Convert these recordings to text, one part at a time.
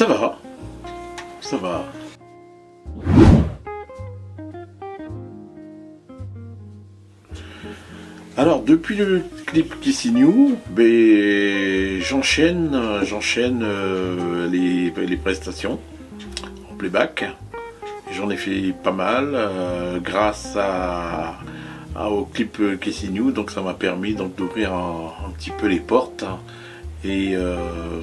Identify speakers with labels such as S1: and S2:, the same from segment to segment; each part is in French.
S1: Ça va, ça va. Alors, depuis le clip Kissing You, ben, j'enchaîne les prestations en playback. J'en ai fait pas mal grâce au clip Kissing You, donc ça m'a permis donc d'ouvrir un petit peu les portes et, euh,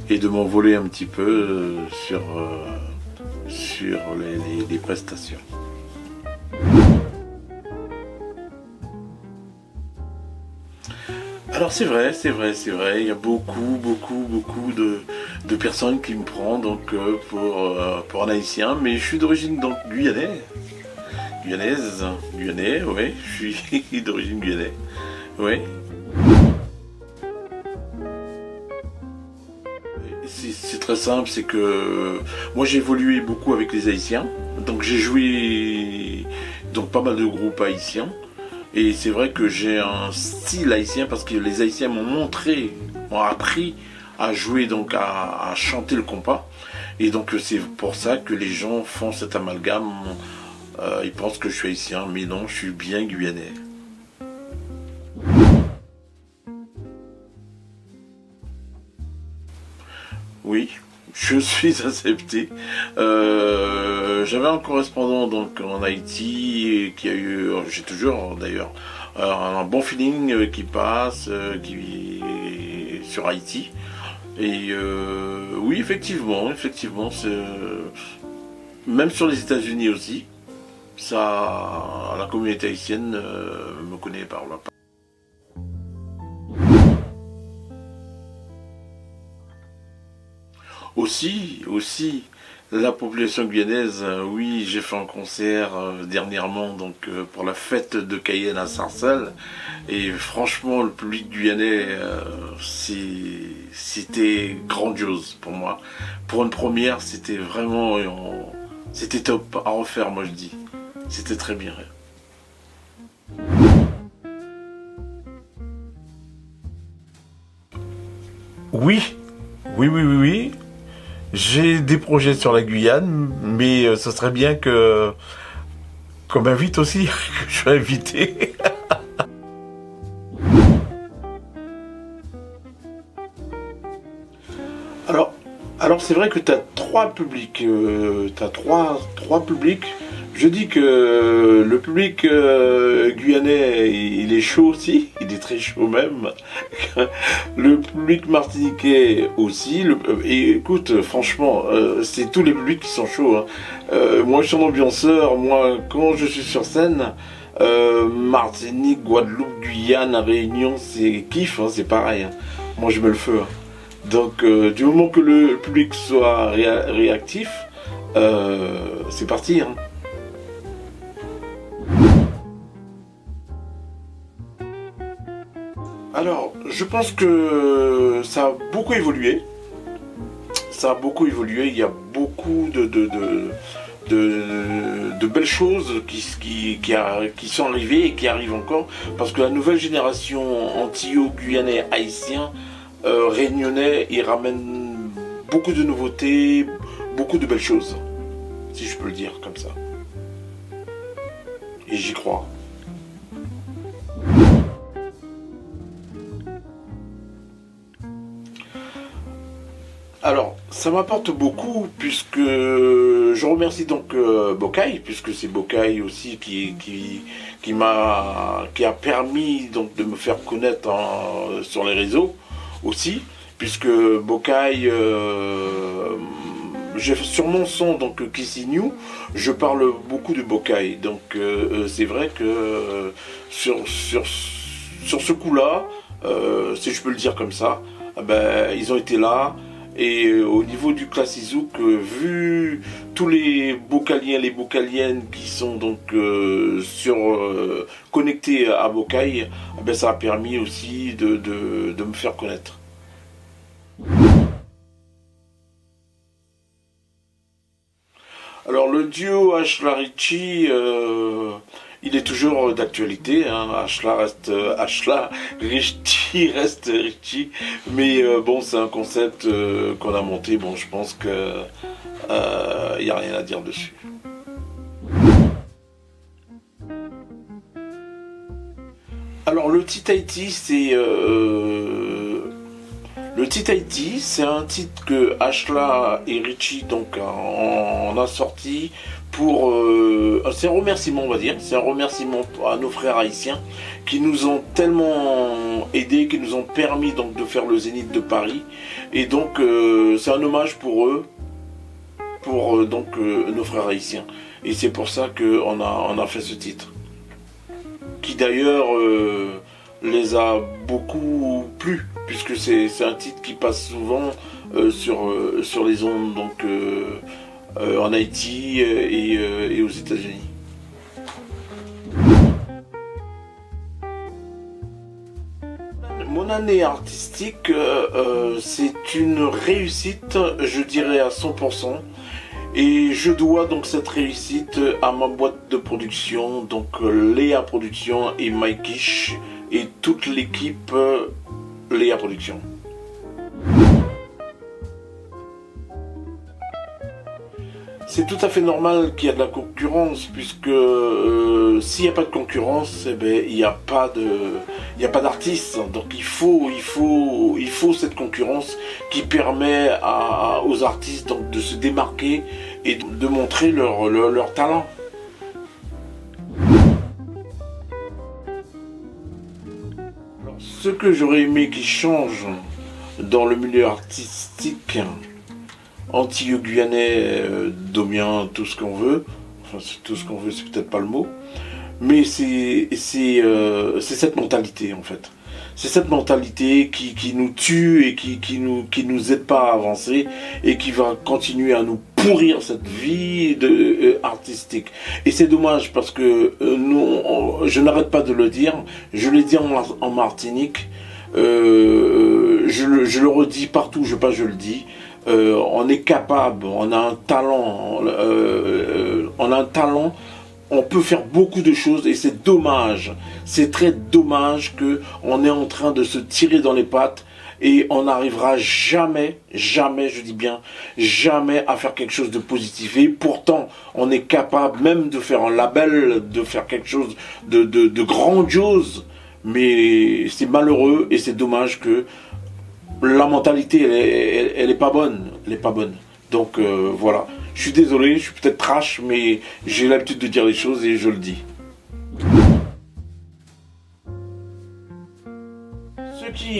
S1: et de m'envoler un petit peu sur les prestations. Alors c'est vrai, il y a beaucoup de personnes qui me prennent donc pour un haïtien, mais je suis d'origine donc guyanais, ouais, je suis d'origine guyanaise, ouais. C'est très simple, c'est que moi j'ai évolué beaucoup avec les haïtiens, donc j'ai joué donc pas mal de groupes haïtiens. Et c'est vrai que j'ai un style haïtien parce que les haïtiens m'ont appris à jouer, donc à chanter le compas. Et donc c'est pour ça que les gens font cet amalgame. Ils pensent que je suis haïtien, mais non, je suis bien guyanais. Oui, je suis accepté. J'avais un correspondant donc en Haïti qui a eu, j'ai toujours d'ailleurs, un bon feeling qui passe, qui sur Haïti. Et oui, effectivement, même sur les États-Unis aussi, ça, la communauté haïtienne me connaît par là. Aussi, la population guyanaise, oui, j'ai fait un concert dernièrement donc pour la fête de Cayenne à Sarcelles et franchement le public guyanais c'était grandiose pour moi. Pour une première, c'était vraiment c'était top à refaire moi je dis. C'était très bien. Oui, oui. J'ai des projets sur la Guyane, mais ce serait bien qu'on m'invite aussi, que je sois invité. Alors, alors c'est vrai que tu as trois publics. Tu as trois publics. Je dis que le public guyanais, il est chaud aussi, il est très chaud même. Le public martiniquais aussi. Et écoute, franchement, c'est tous les publics qui sont chauds, hein. Moi, je suis un ambianceur. Moi, quand je suis sur scène, Martinique, Guadeloupe, Guyane, La Réunion, c'est kiff, hein, c'est pareil, hein. Moi, je mets le feu, hein. Donc, du moment que le public soit réactif, c'est parti, hein. Alors, je pense que ça a beaucoup évolué. Ça a beaucoup évolué. Il y a beaucoup de belles choses qui sont arrivées et qui arrivent encore. Parce que la nouvelle génération antillais, haïtien, réunionnais, ils ramènent beaucoup de nouveautés, beaucoup de belles choses. Si je peux le dire comme ça. Et j'y crois. Alors, ça m'apporte beaucoup puisque je remercie donc Bokai, puisque c'est Bokai aussi qui a permis donc de me faire connaître sur les réseaux aussi, puisque Bokai, sur mon son donc Kissing You, je parle beaucoup de Bokai, donc c'est vrai que sur ce coup-là, si je peux le dire comme ça, ben, ils ont été là. Et au niveau du classizouk, vu tous les bocaliens, les bocaliennes qui sont donc connectés à Bocaille, ben, ça a permis aussi de me faire connaître. Alors le duo Ashley Richie, Il est toujours d'actualité, hein. Ashla reste Ashla, Richie reste Richie, mais bon, c'est un concept qu'on a monté. Bon, je pense que y a rien à dire dessus. Alors le titre Haïti, c'est un titre que Ashla et Richie donc en a sorti pour c'est un remerciement, on va dire, c'est un remerciement à nos frères haïtiens qui nous ont tellement aidés, qui nous ont permis donc de faire le Zénith de Paris, et donc c'est un hommage pour eux, pour nos frères haïtiens, et c'est pour ça qu'on a fait ce titre qui d'ailleurs les a beaucoup plu, puisque c'est un titre qui passe souvent sur les ondes, donc en Haïti et aux États-Unis. Mon année artistique, c'est une réussite, je dirais à 100%. Et je dois donc cette réussite à ma boîte de production, donc Léa Production et Mike'ish et toute l'équipe Léa Production. C'est tout à fait normal qu'il y ait de la concurrence, puisque s'il n'y a pas de concurrence, eh ben, il n'y a pas d'artistes. Donc il faut cette concurrence qui permet aux artistes donc, de se démarquer et de montrer leur talent. Alors, ce que j'aurais aimé qui change dans le milieu artistique, antillais-guyanais, domien, tout ce qu'on veut. Enfin, tout ce qu'on veut, c'est peut-être pas le mot. Mais c'est cette mentalité, en fait. C'est cette mentalité qui nous tue et qui nous aide pas à avancer et qui va continuer à nous pourrir cette vie artistique. Et c'est dommage parce que je n'arrête pas de le dire. Je l'ai dit en Martinique. Je le redis partout, je le dis. On est capable, on a un talent, on peut faire beaucoup de choses, et c'est dommage, c'est très dommage que on est en train de se tirer dans les pattes et on n'arrivera jamais, je dis bien, jamais à faire quelque chose de positif. Et pourtant, on est capable même de faire un label, de faire quelque chose de grandiose, mais c'est malheureux et c'est dommage que la mentalité, elle est pas bonne. Donc voilà. Je suis désolé, je suis peut-être trash, mais j'ai l'habitude de dire les choses et je le dis.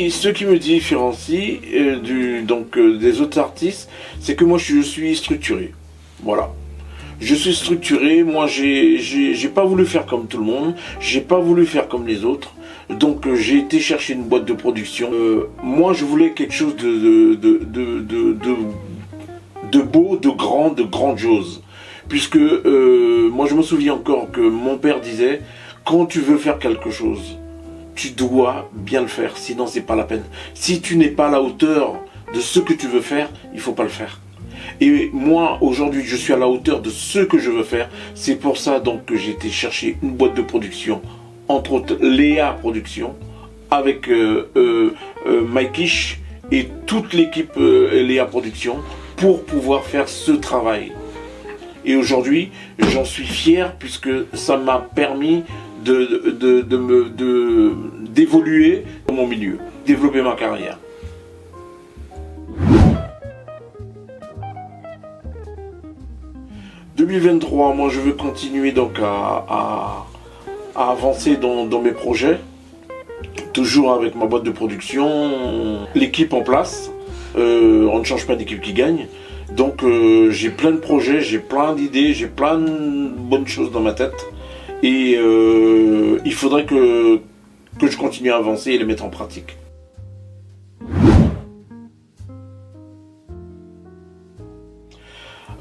S1: Ce qui me différencie des autres artistes, c'est que moi je suis structuré. Voilà. Je suis structuré, moi j'ai pas voulu faire comme tout le monde, j'ai pas voulu faire comme les autres. Donc j'ai été chercher une boîte de production. Moi je voulais quelque chose de beau, de grand, de grandiose. Puisque moi je me souviens encore que mon père disait, quand tu veux faire quelque chose, tu dois bien le faire, sinon c'est pas la peine. Si tu n'es pas à la hauteur de ce que tu veux faire, il faut pas le faire. Et moi aujourd'hui je suis à la hauteur de ce que je veux faire. C'est pour ça donc que j'ai été chercher une boîte de production, entre autres Léa Production, avec Mike'ish et toute l'équipe Léa Production, pour pouvoir faire ce travail. Et aujourd'hui, j'en suis fier puisque ça m'a permis d'évoluer dans mon milieu, développer ma carrière. « 2023, moi je veux continuer donc à avancer dans mes projets, toujours avec ma boîte de production, l'équipe en place. On ne change pas d'équipe qui gagne. Donc j'ai plein de projets, j'ai plein d'idées, j'ai plein de bonnes choses dans ma tête. Et il faudrait que je continue à avancer et les mettre en pratique.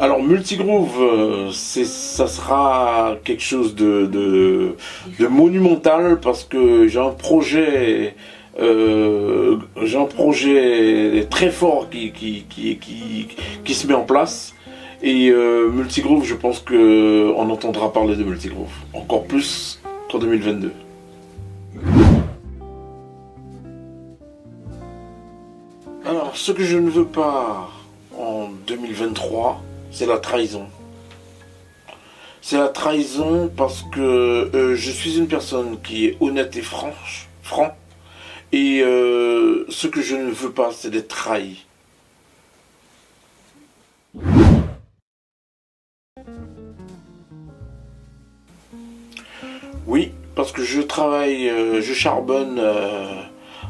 S1: Alors Multigroove, ça sera quelque chose de monumental, parce que j'ai un projet très fort qui se met en place, Et Multigroove, je pense qu'on entendra parler de Multigroove. Encore plus qu'en 2022. Alors, ce que je ne veux pas en 2023, c'est la trahison. C'est la trahison parce que je suis une personne qui est honnête et franc. Et ce que je ne veux pas, c'est d'être trahi. Oui, parce que je travaille, je charbonne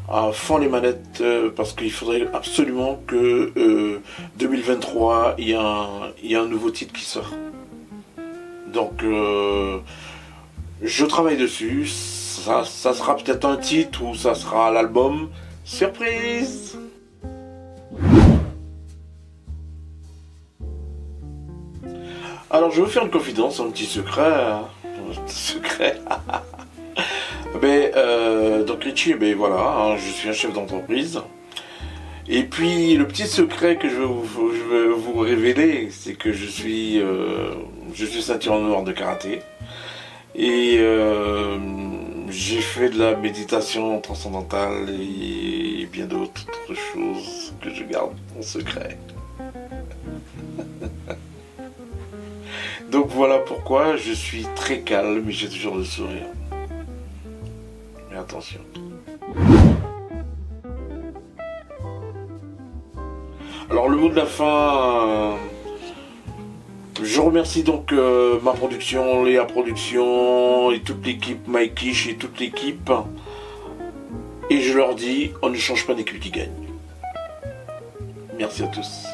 S1: à fond les manettes parce qu'il faudrait absolument que 2023, il y a un nouveau titre qui sort. Donc, je travaille dessus. Ça sera peut-être un titre ou ça sera l'album. Surprise! Alors, je veux faire une confidence, un petit secret. Un petit secret. Donc Richie, voilà, hein, je suis un chef d'entreprise. Et puis le petit secret que je veux vous révéler, c'est que je suis ceinture noire de karaté. Et j'ai fait de la méditation transcendantale et bien d'autres choses que je garde en secret. Donc voilà pourquoi je suis très calme et j'ai toujours le sourire. Mais attention. Alors le mot de la fin, je remercie donc ma production, Léa Production et toute l'équipe, Mike et toute l'équipe. Et je leur dis, on ne change pas d'équipe qui gagne. Merci à tous.